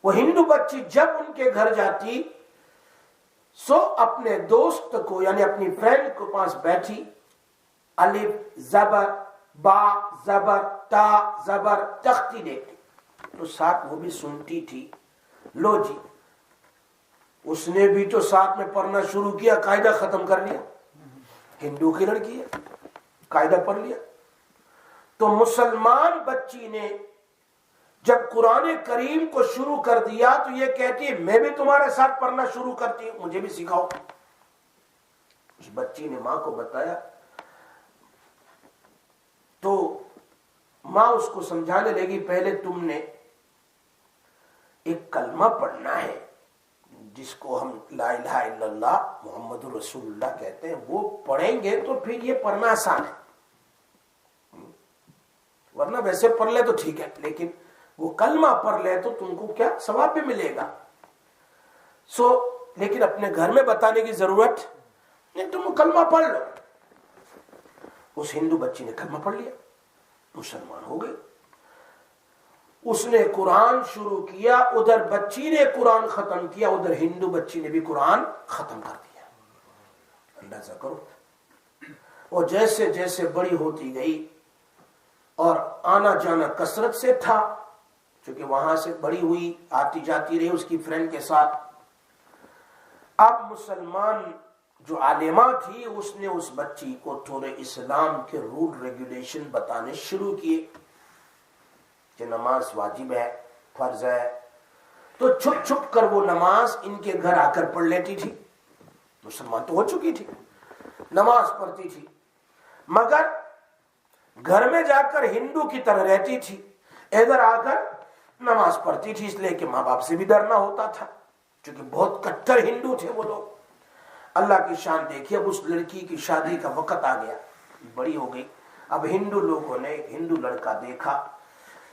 [SPEAKER 1] وہ ہندو بچی جب ان کے گھر جاتی اپنے دوست کو، یعنی اپنی فرینڈ کو پاس بیٹھی، الف زبر با زبر تا زبر تختی دیتی، تو ساتھ وہ بھی سنتی تھی۔ لو جی، اس نے بھی تو ساتھ میں پڑھنا شروع کیا، قاعدہ ختم کر لیا، ہندو کی لڑکی ہے، قاعدہ پڑھ لیا۔ تو مسلمان بچی نے جب قرآن کریم کو شروع کر دیا تو یہ کہتی ہے میں بھی تمہارے ساتھ پڑھنا شروع کرتی ہوں، مجھے بھی سکھاؤ۔ اس بچی نے ماں کو بتایا، تو ماں اس کو سمجھانے لگی، پہلے تم نے ایک کلمہ پڑھنا ہے جس کو ہم لا الہ الا اللہ محمد رسول اللہ کہتے ہیں، وہ پڑھیں گے تو پھر یہ پڑھنا آسان ہے، ورنہ ویسے پڑھ لے تو ٹھیک ہے، لیکن وہ کلمہ پڑھ لے تو تم کو کیا ثواب بھی ملے گا۔ لیکن اپنے گھر میں بتانے کی ضرورت نہیں، تم کلمہ پڑھ لو۔ اس ہندو بچی نے کلمہ پڑھ لیا، مسلمان ہو گئی۔ اس نے قرآن شروع کیا، ادھر بچی نے قرآن ختم کیا، ادھر ہندو بچی نے بھی قرآن ختم کر دیا۔ اندازہ کرو، اور جیسے جیسے بڑی ہوتی گئی اور آنا جانا کثرت سے تھا، چونکہ وہاں سے بڑی ہوئی، آتی جاتی رہی اس کی فرینڈ کے ساتھ۔ اب مسلمان جو عالمہ تھی، اس نے اس بچی کو تھوڑے اسلام کے رول ریگولیشن بتانے شروع کیے کہ نماز واجب ہے، فرض ہے، تو چھپ چھپ کر وہ نماز ان کے گھر آ کر پڑھ لیتی تھی۔ مسلمان تو ہو چکی تھی، نماز پڑھتی تھی، मगर घर में जाकर हिंदू की तरह रहती थी, इधर आकर नमाज पढ़ती थी, इसलिए कि माँ बाप से भी डरना होता था क्योंकि बहुत कट्टर हिंदू थे वो लोग। अल्लाह की शान देखिए, अब उस लड़की की शादी का वक्त आ गया, बड़ी हो गई। अब हिंदू लोगों ने हिंदू लड़का देखा,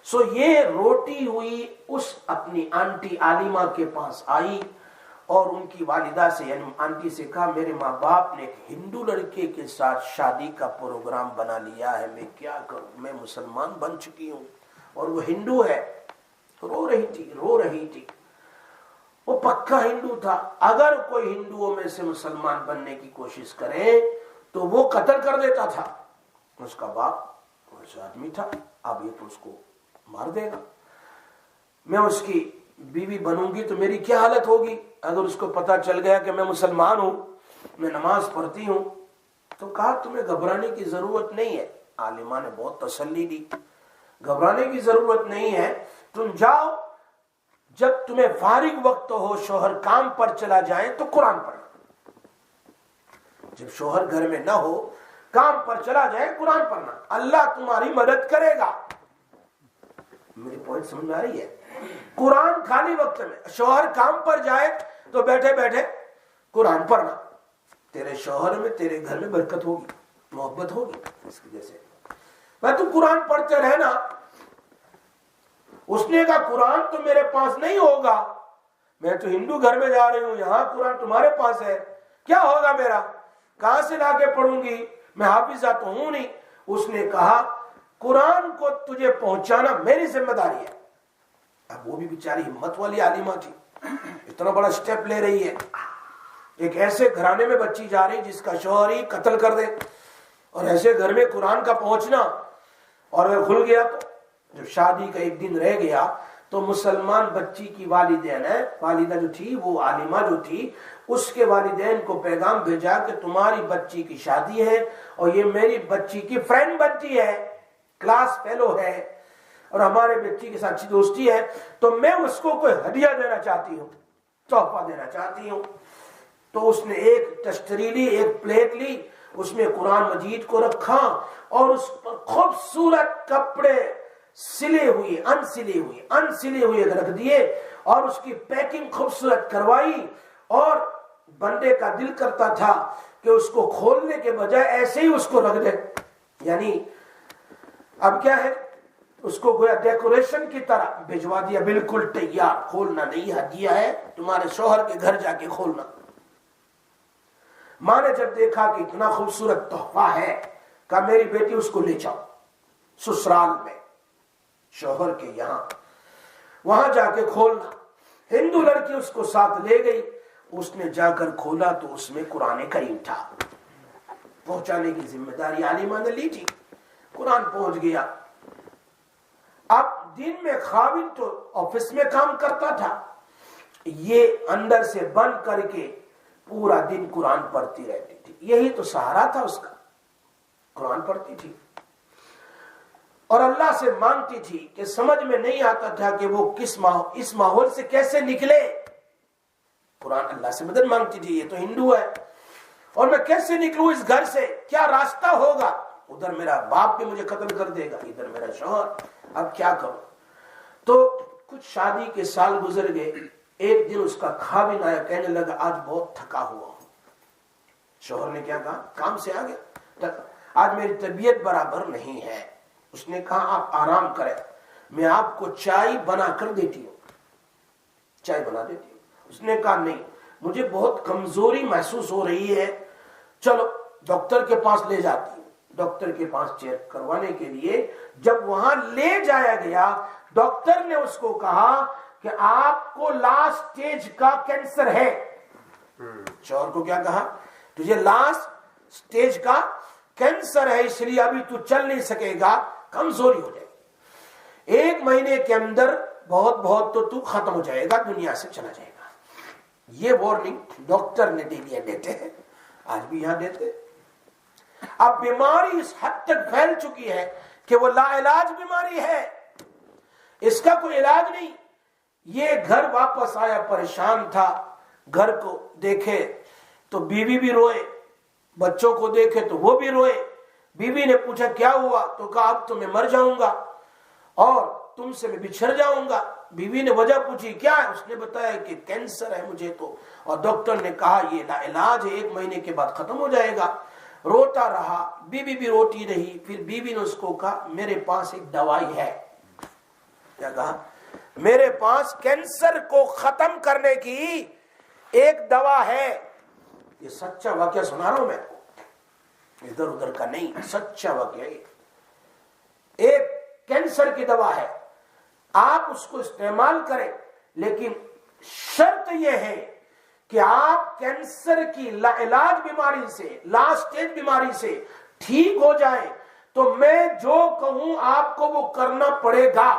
[SPEAKER 1] सो ये रोटी हुई उस अपनी आंटी आलिमा के पास आई और उनकी वालिदा से यानी आंटी से कहा, मेरे माँ बाप ने एक हिंदू लड़के के साथ शादी का प्रोग्राम बना लिया है, मैं क्या करूं, मैं मुसलमान बन चुकी हूं और वो हिंदू है। रो रही थी। वो पक्का हिंदू था, अगर कोई हिंदुओं में से मुसलमान बनने की कोशिश करे तो वो कत्ल कर देता था। उसका बाप वैसा आदमी था, अब ये तो उसको मार देगा। मैं उसकी बीवी बनूंगी तो मेरी क्या हालत होगी अगर उसको पता चल गया कि मैं मुसलमान हूं, मैं नमाज पढ़ती हूं। तो कहा तुम्हें घबराने की जरूरत नहीं है। आलिमा ने बहुत तसल्ली दी, घबराने की जरूरत नहीं है, तुम जाओ, जब तुम्हें फारिग वक्त हो, शोहर काम पर चला जाए तो कुरान पढ़ना। जब शोहर घर में ना हो, काम पर चला जाए, कुरान पढ़ना, अल्लाह तुम्हारी मदद करेगा। मेरी पॉइंट समझ में आ रही है? कुरान खाली वक्त में, शोहर काम पर जाए तो बैठे बैठे कुरान पढ़ना, तेरे शोहर में तेरे घर में बरकत होगी, मोहब्बत होगी। इसकी वजह से मैं तू कुरान पढ़ते रहना। उसने कहा कुरान तो मेरे पास नहीं होगा, मैं तो हिंदू घर में जा रही हूं, यहां कुरान तुम्हारे पास है, क्या होगा मेरा, कहां से लाके पढ़ूंगी, मैं हाफिजा तो हूं नहीं। उसने कहा कुरान को तुझे पहुंचाना मेरी जिम्मेदारी है। अब वो भी बेचारी हिम्मत वाली आलिमा थी, इतना बड़ा स्टेप ले रही है। एक ऐसे घराने में बच्ची जा रही जिसका शौहर ही कत्ल कर दे, और ऐसे घर में कुरान का पहुंचना, और अगर खुल गया तो। जब शादी का एक दिन रह गया तो मुसलमान बच्ची की वालिदा जो थी, वो आलिमा जो थी, उसके वालिदैन को पैगाम भेजा कि तुम्हारी बच्ची की शादी है और ये मेरी बच्ची की फ्रेंड बनती है, क्लास फेलो है और हमारे बच्ची के साथ अच्छी दोस्ती है, तो मैं उसको कोई हदिया देना चाहती हूँ, तोहफा देना चाहती हूँ। तो उसने एक तश्तरी ली, एक प्लेट ली, उसमें कुरान मजीद को रखा और उस पर खूबसूरत कपड़े सिले हुए अनसिले हुए रख दिए और उसकी पैकिंग खूबसूरत करवाई। और बंदे का दिल करता था कि उसको खोलने के बजाय ऐसे ही उसको रख दे, यानी अब क्या है, उसको गोया डेकोरेशन की तरह भिजवा दिया, बिल्कुल तैयार, खोलना नहीं, हदिया है, तुम्हारे शौहर के घर जाके खोलना। माँ ने जब देखा कि इतना खूबसूरत तोहफा है, कहा मेरी बेटी उसको ले जाओ ससुराल में, शौहर के यहां, वहां जाके खोलना। हिंदू लड़की उसको साथ ले गई, उसने जाकर खोला तो उसमें कुरान करीम था। पहुंचाने की जिम्मेदारी आलिमा ने ली थी, कुरान पहुंच गया। अब दिन में खाविन तो ऑफिस में काम करता था, ये अंदर से बंद करके पूरा दिन कुरान पढ़ती रहती थी। यही तो सहारा था उसका, कुरान पढ़ती थी और अल्लाह से मांगती थी कि समझ में नहीं आता था कि वो इस माहौल से कैसे निकले। कुरान अल्लाह से मदद मांगती थी, ये तो हिंदू है और मैं कैसे निकलूं इस घर से, क्या रास्ता होगा, उधर मेरा बाप भी मुझे कत्ल कर देगा, इधर मेरा शौहर, अब क्या करूं। तो कुछ शादी के साल गुजर गए। एक दिन उसका खाविन आया, कहने लगा आज बहुत थका हुआ हूं। शौहर ने क्या कहा, काम से आ गया, आज मेरी तबीयत बराबर नहीं है। उसने कहा आप आराम करें, मैं आपको चाय बना कर देती हूँ, चाय बना देती हूँ। उसने कहा नहीं, मुझे बहुत कमजोरी महसूस हो रही है, चलो डॉक्टर के पास ले जाती हूँ। डॉक्टर के पास चेक करवाने के लिए जब वहां ले जाया गया, डॉक्टर ने उसको कहा कि आपको लास्ट स्टेज का कैंसर है। शौहर को क्या कहा, तुझे लास्ट स्टेज का कैंसर है, इसलिए अभी तू चल नहीं सकेगा, कमजोरी हो जाएगी, 1 महीने के अंदर बहुत तो तू खत्म हो जाएगा, दुनिया से चला जाएगा। ये वार्निंग डॉक्टर ने डेली देते हैं, आज भी यहां देते। अब बीमारी इस हद तक फैल चुकी है कि वो लाइलाज बीमारी है, इसका कोई इलाज नहीं। ये घर वापस आया, परेशान था, घर को देखे तो बीवी भी रोए, बच्चों को देखे तो वो भी रोए, बीवी ने पूछा क्या हुआ, तो कहा अब तो मैं मर जाऊंगा और तुमसे मैं बिछड़ जाऊंगा। बीवी ने वजह पूछी क्या है, उसने बताया कि कैंसर है मुझे तो, और डॉक्टर ने कहा ये इलाज है, 1 महीने के बाद खत्म हो जाएगा। रोता रहा, बीवी भी रोती रही। फिर बीवी ने उसको कहा मेरे पास एक दवाई है। क्या कहा? मेरे पास कैंसर को खत्म करने की एक दवा है। ये सच्चा वाकया सुना रहा हूं मैं, इधर उधर का नहीं, सच्चा वाकया। एक कैंसर की दवा है, आप उसको इस्तेमाल करें, लेकिन शर्त यह है कि आप कैंसर की लाइलाज बीमारी से, लास्ट स्टेज बीमारी से ठीक हो जाए तो मैं जो कहूं आपको वो करना पड़ेगा।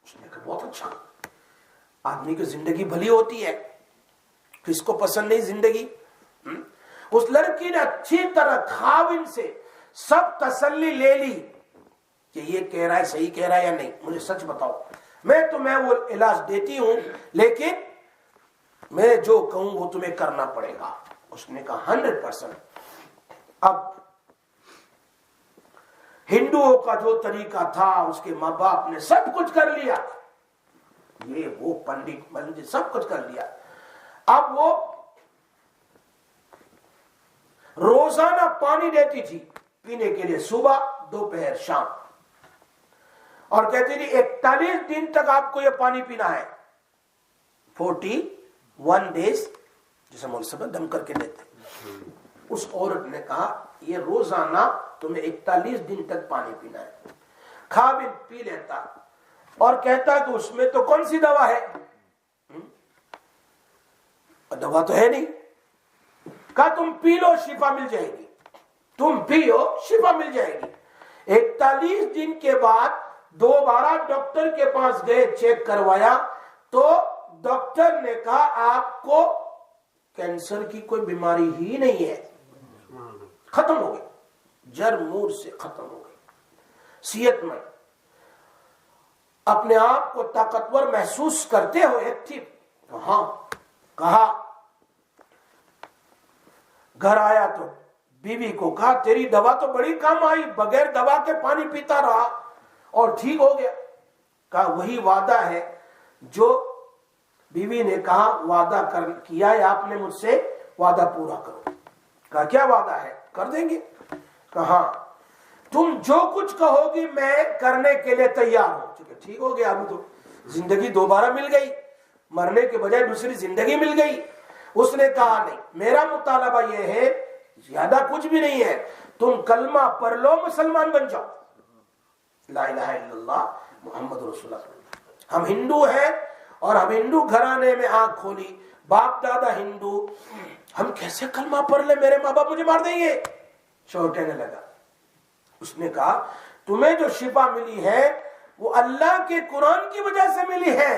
[SPEAKER 1] उसने कहा बहुत अच्छा। आदमी की जिंदगी भली होती है, किसको पसंद नहीं जिंदगी। उस लड़की ने अच्छी तरह खाविन से सब तसल्ली ले ली कि ये कह रहा है सही कह रहा है या नहीं, मुझे सच बताओ, मैं वो इलाज देती हूं, लेकिन मैं जो कहूं वो तुम्हें करना पड़ेगा। उसने कहा 100%। अब हिंदुओं का जो तरीका था, उसके माँ बाप ने सब कुछ कर लिया, ये वो पंडित सब कुछ कर लिया। अब वो रोजाना पानी देती थी पीने के लिए, सुबह दोपहर शाम, और कहती थी 41 दिन तक आपको ये पानी पीना है। 41 डेज जैसे मौलवी साहब दम करके देते। उस औरत ने कहा ये रोजाना तुम्हें 41 दिन तक पानी पीना है। खा भी पी लेता और कहता कि उसमें तो कौन सी दवा है, दवा तो है नहीं। कहा तुम पी लो शिफा मिल जाएगी, तुम पियो शिफा मिल जाएगी। 41 दिन के बाद दोबारा डॉक्टर के पास गए, चेक करवाया तो डॉक्टर ने कहा आपको कैंसर की कोई बीमारी ही नहीं है, खत्म हो गई, जड़ मूर से खत्म हो गई। सेहतमंद, अपने आप को ताकतवर महसूस करते हो, एक्टिव। हाँ, कहा घर आया तो बीवी को कहा तेरी दवा तो बड़ी काम आई, बगैर दवा के पानी पीता रहा और ठीक हो गया। कहा वही वादा है जो बीवी ने कहा वादा किया है आपने मुझसे, वादा पूरा करो। कहा क्या वादा है, कर देंगे। कहा तुम जो कुछ कहोगी मैं करने के लिए तैयार हूं। ठीक हो गया, अभी तो जिंदगी दोबारा मिल गई, मरने के बजाय दूसरी जिंदगी मिल गई। उसने कहा नहीं, मेरा मुतालबा यह है, ज्यादा कुछ भी नहीं है, तुम कलमा पढ़ लो, मुसलमान बन जाओ, ला इलाहा इल्लल्लाह मुहम्मद रसूलुल्लाह। हम हिंदू हैं और हम हिंदू घराने में आंख खोली, बाप दादा हिंदू, हम कैसे कलमा पढ़ ले, मेरे माँ बाप मुझे मार देंगे। चौंकने लगा। उसने कहा तुम्हें जो शिफा मिली है वो अल्लाह के कुरान की वजह से मिली है,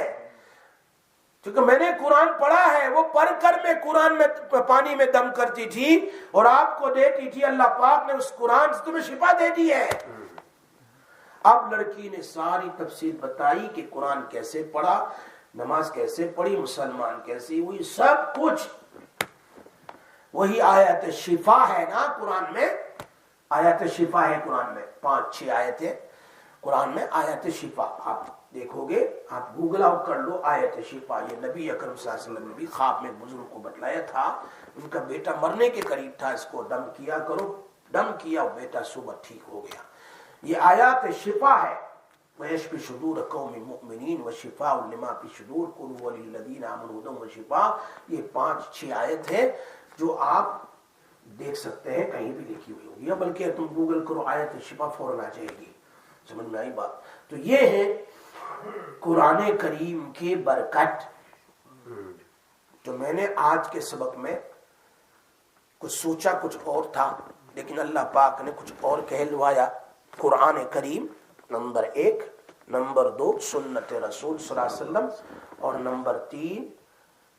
[SPEAKER 1] क्योंकि मैंने कुरान पढ़ा है, वो पढ़कर मैं कुरान में पानी में दम करती थी और आपको देती थी। अल्लाह पाक ने उस कुरान से तुम्हें शिफा दे दी है। अब लड़की ने सारी तफसील बताई कि कुरान कैसे पढ़ा, नमाज कैसे पढ़ी, मुसलमान कैसे हुई, सब कुछ। वही आयत शिफा है ना कुरान में, आयत शिफा है कुरान में, 5-6 आयतें कुरान में, आयत शिफा आप देखोगे, आप गूगल आउट कर लो आयत शिफा। ये नबी अकरम सल्लल्लाहु अलैहि वसल्लम ने भी ख्वाब में बुजुर्ग को बतलाया था, उनका बेटा मरने के करीब था, इसको दम किया करो, दम किया, बेटा सुबह ठीक हो गया। ये आयत शिफा है। वयशफी सुदूर कौमी मुमिनीन व शिफाउन लिमा फी सुदूर कुल वलिल्लज़ीना आमनू हुदन व शिफा। ये 5-6 आयत है जो आप देख सकते हैं, कहीं भी लिखी हुई होगी, या बल्कि तुम गूगल करो आयत शिफा, फौरन आ जाएगी। समझ में आई बात? तो ये है कुरान करीम की बरकत। तो मैंने आज के सबक में कुछ सोचा कुछ और था, लेकिन अल्लाह पाक ने कुछ और कहलवाया। कुरान करीम नंबर 1, नंबर 2 सुन्नत रसूल सल्लल्लाहु अलैहि वसल्लम, और नंबर 3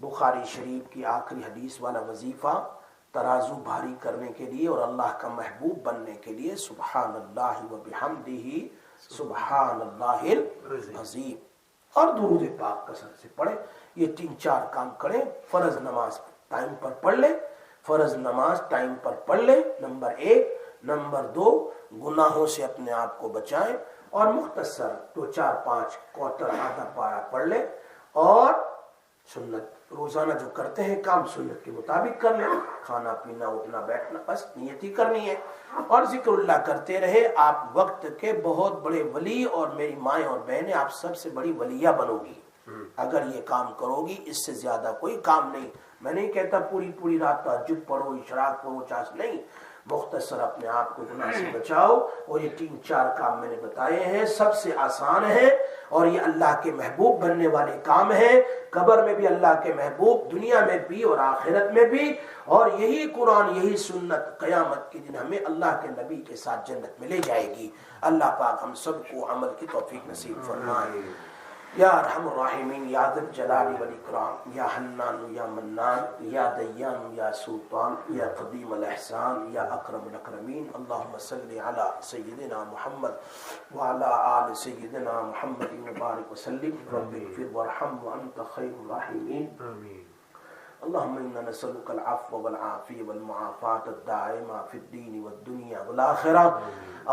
[SPEAKER 1] बुखारी शरीफ की आखिरी हदीस वाला वजीफा, तराजू भारी करने के लिए और अल्लाह का महबूब बनने के लिए। सुब्हानल्लाहि व बिहम्दिही सुब्हानल्लाहिल अज़ीम, और दुरूद पाक कसरत से पढ़े। ये 3-4 काम करें। फर्ज नमाज टाइम पर पढ़ ले, फर्ज नमाज टाइम पर पढ़ ले, नंबर 1। नंबर 2, गुनाहों से अपने आप को बचाएं और मुख्तसर 2-4-5 क्वार्टर आधा पारा पढ़ ले और सुन्नत रोजाना जो करते हैं काम सुन्नत के मुताबिक कर ले। खाना पीना उठना बैठना बस नियत ही करनी है और जिक्रुल्लाह करते रहे। आप वक्त के बहुत बड़े वली और मेरी माएँ और बहनें आप सबसे बड़ी वलिया बनोगी अगर ये काम करोगी। इससे ज्यादा कोई काम नहीं। मैं नहीं कहता पूरी रात तहज्जुद पढ़ो, इशराक पढ़ो, चास नहीं। मुख्तसर अपने आप को गुनाह से बचाओ और ये 3-4 काम मैंने बताए हैं, सबसे आसान है और ये अल्लाह के महबूब बनने वाले काम है। कब्र में भी अल्लाह के महबूब, दुनिया में भी और आखिरत में भी। और यही कुरान, यही सुन्नत क़यामत के दिन हमें अल्लाह के नबी के साथ जन्नत में ले जाएगी। अल्लाह पाक हम सबको अमल की तौफीक नसीब फरमाए। या अरहमुर राहिमीन, या ज़ुल जलाली वल इकराम, या हन्नान, या मन्नान, या दय्यान, या सुल्तान, या क़दीम अल एहसान, या अकरमुल अकरमीन। अल्लाहुम्मा सल्लि अला सय्यिदिना मुहम्मद व अला आलि सय्यिदिना मुहम्मद व बारिक व सल्लिम। रब्बिग़फिर वरहम व अंत खैरुर राहिमीन। आमीन। अल्लाहुम्मा इन्ना नसअलुकल अफ़्व वल आफ़ियत वल मुआफ़ात अद-दाइमा फ़िद-दीन वद-दुनिया वल आख़िरह।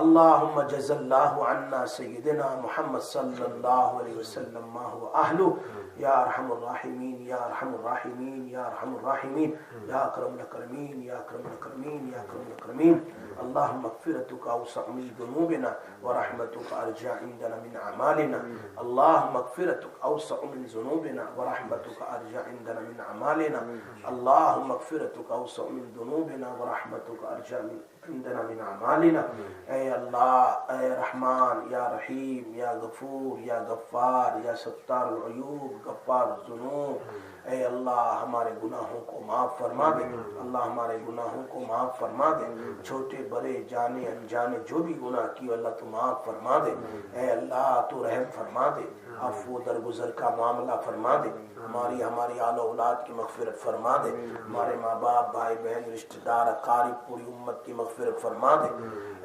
[SPEAKER 1] अल्लाहुम्मा जज़ल्लाहु अन्ना सय्यिदिना मुहम्मद सल्लल्लाहु अलैहि वसल्लम मा हुवा अहलु। या अरहमुर राहिमीन, या अरहमुर राहिमीन, या अरहमुर राहिमीन, या अकरमुल अकरमीन, या अकरमुल अकरमीन, या अकरमुल अकरमीन। अल्लाहुम्मा मग़फ़िरतुका अवसअ मिन ज़ुनूबिना व रहमतुका अर्जा इंदना मिन अमालिना। अल्लाहुम्मा मग़फ़िरतुका अवसअ मिन ज़ुनूबिना व रहमतुका अर्जा इंदना मिन अमालिना। अल्लाहुम्मा मग़फ़िरतुका अवसअ मिन ज़ुनूबिना व रहमतुका अर्जा इंदना मिन अमालिना। ऐ अल्लाह, ऐ रहमान, या रहीम, या गफूर, या गफ्फार, या सत्तारुल अयूब, गफ्फार ज़ुनूब। ऐ अल्लाह हमारे गुनाहों को माफ़ फरमा दे। अल्लाह हमारे गुनाहों को माफ़ फरमा दे। छोटे बड़े जाने अनजाने जो भी गुनाह किए अल्लाह तू माफ़ फरमा दे। ऐ अल्लाह तू रहम फरमा दे, अफ़्व दरगुज़र का मामला फरमा दे। हमारी आल औलाद की मग़फ़िरत फरमा दे। हमारे माँ बाप, भाई बहन, रिश्तेदार, अक़ारिब, पूरी उम्मत की मग़फ़िरत फरमा दे।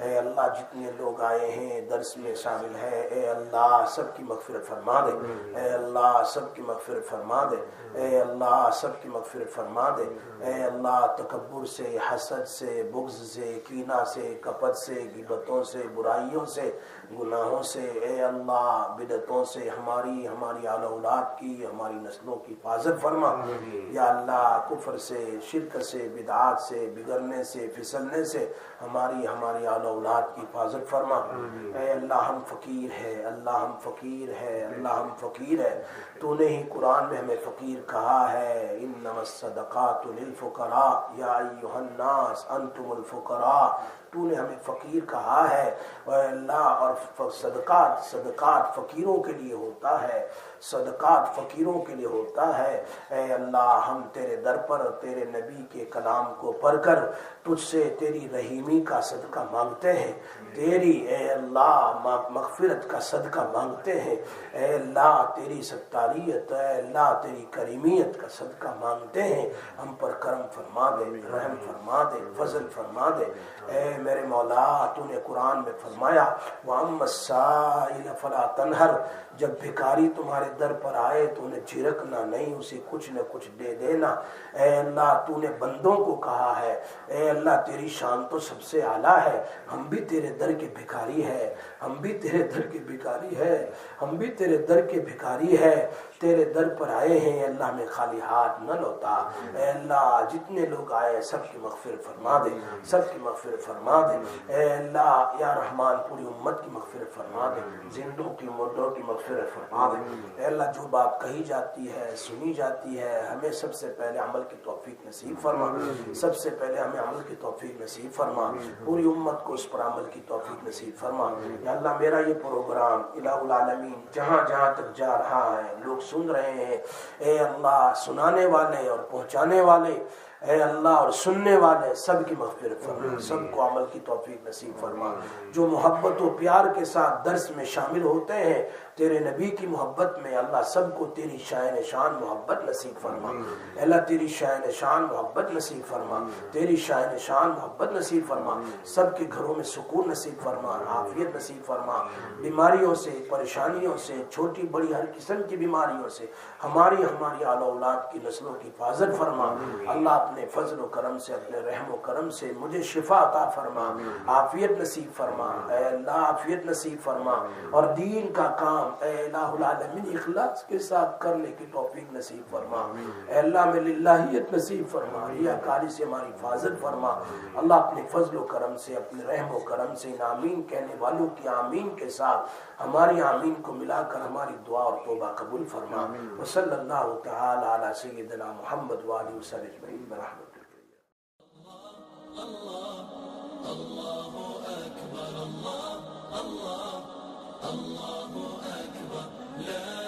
[SPEAKER 1] ऐ अल्लाह जितने लोग आए हैं दर्स में शामिल है, ऐ अल्लाह सबकी मग़फ़िरत फरमा दे। ऐ अल्लाह सबकी मग़फ़िरत फरमा दे। ऐ अल्लाह सबकी मग़फ़िरत फरमा दे। ऐ अल्लाह तकब्बुर से, हसद से, बुग़्ज़ से, कीना से, कपट से, गिबतों से, बुराइयों से, गुनाहों से, ऐ अल्लाह बिदअतों से हमारी आल औलाद की, हमारी नस्लों की हिफाजत फरमा। या अल्लाह कुफ्र से, शिरक से, बिदआत से, बिगड़ने से, फिसलने से हमारी आल औलाद की हिफाजत फरमा। ऐ अल्लाह हम फ़कीर है, अल्लाह हम फ़कीर है, अल्लाह हम फ़कीर है। तूने ही कुरान में हमें फ़कीर कहा है, इन्नमस सदक़ातु लिल फ़ुक़रा या अय्युहन नास अंतुमुल फ़ुक़रा। तूने हमें फ़कीर कहा है अल्लाह, और सदक़ात फ़कीरों के लिए होता है, सदक़ात फ़कीरों के लिए होता है। ऐ अल्लाह हम तेरे दर पर तेरे नबी के कलाम को पढ़कर तुझसे तेरी रहीमी का सदका मांगते हैं, तेरी ऐ अल्लाह मग़फ़िरत का सदका मांगते हैं। ऐ अल्लाह तेरी सत्तारियत, ऐ अल्लाह तेरी करीमियत का सदका मांगते हैं। हम पर करम फरमा दे, रहम फरमा दे, फजल फरमा दे। ऐ मेरे मौला, तूने कुरान में फरमाया वअम्मस्साइल फला तनहर, जब भिखारी तुम्हारे दर पर आए तो उन्हें झिड़कना नहीं, उसे कुछ न कुछ दे देना। ऐ अल्लाह तूने बंदों को कहा है, ऐ अल्लाह तेरी शान तो सबसे आला है, हम भी तेरे दर के भिखारी है, हम भी तेरे दर के भिखारी है, हम भी तेरे दर के भिखारी है। तेरे दर पर आए हैं अल्लाह में खाली हाथ न लौटा। ऐ अल्लाह जितने लोग आए सबकी मग़फ़िरत फरमा दे, सबकी मग़फ़िरत फरमा दे। ऐ अल्लाह या रहमान पूरी उम्मत की मग़फ़िरत फरमा दे, जिंदों की मुर्दों की मग़फ़िरत फरमा दे। ऐ अल्लाह जो बात कही जाती है, सुनी जाती है, हमें सबसे पहले अमल की तौफ़ीक नसीब फरमा, सबसे पहले हमें अमल की तौफ़ीक नसीब फरमा, पूरी उम्मत को उस पर अमल की तौफ़ीक नसीब फरमा। या अल्लाह मेरा ये प्रोग्राम इलाहुल आलमीन जहाँ जहाँ तक जा रहा है, लोग सुन रहे हैं, ए अल्लाह सुनाने वाले और पहुँचाने वाले, ऐ अल्लाह और सुनने वाले सबकी मग़फ़िरत फरमा, सबको अमल की तौफ़ीक नसीब फरमा। जो मोहब्बत और प्यार के साथ दर्स में शामिल होते हैं तेरे नबी की मोहब्बत में, अल्लाह सबको तेरी शान शान मोहब्बत नसीब फरमा। अल्लाह तेरी शान शान मोहब्बत नसीब फरमा, तेरी शान शान मोहब्बत नसीब फरमा। सबके घरों में सुकून नसीब फरमा, आफियत नसीब फरमा। बीमारियों से, परेशानियों से, छोटी बड़ी हर किस्म की बीमारियों से हमारी आल औलाद की नस्लों की हिफाजत फरमा। अल्लाह اپنے فضل و کرم سے، اپنے رحم و کرم سے مجھے شفا عطا فرما، عافیت نصیب فرما اے اللہ، عافیت نصیب فرما، اور دین کا کام اے الہ العالمین اخلاص کے ساتھ کرنے کی توفیق نصیب فرما اے اللہ، میں للہیت نصیب فرما، ریاکاری سے ہماری حفاظت فرما اللہ، اپنے فضل و کرم سے، اپنے رحم و کرم سے ان آمین کہنے والوں کی آمین کے ساتھ ہماری آمین کو ملا کر ہماری دعا اور توبہ قبول فرما۔ وصلی اللہ تعالی علی سیدنا محمد وآلہ وسلم اجمعین برحمتک۔
[SPEAKER 2] الله أكبر الله أكبر لا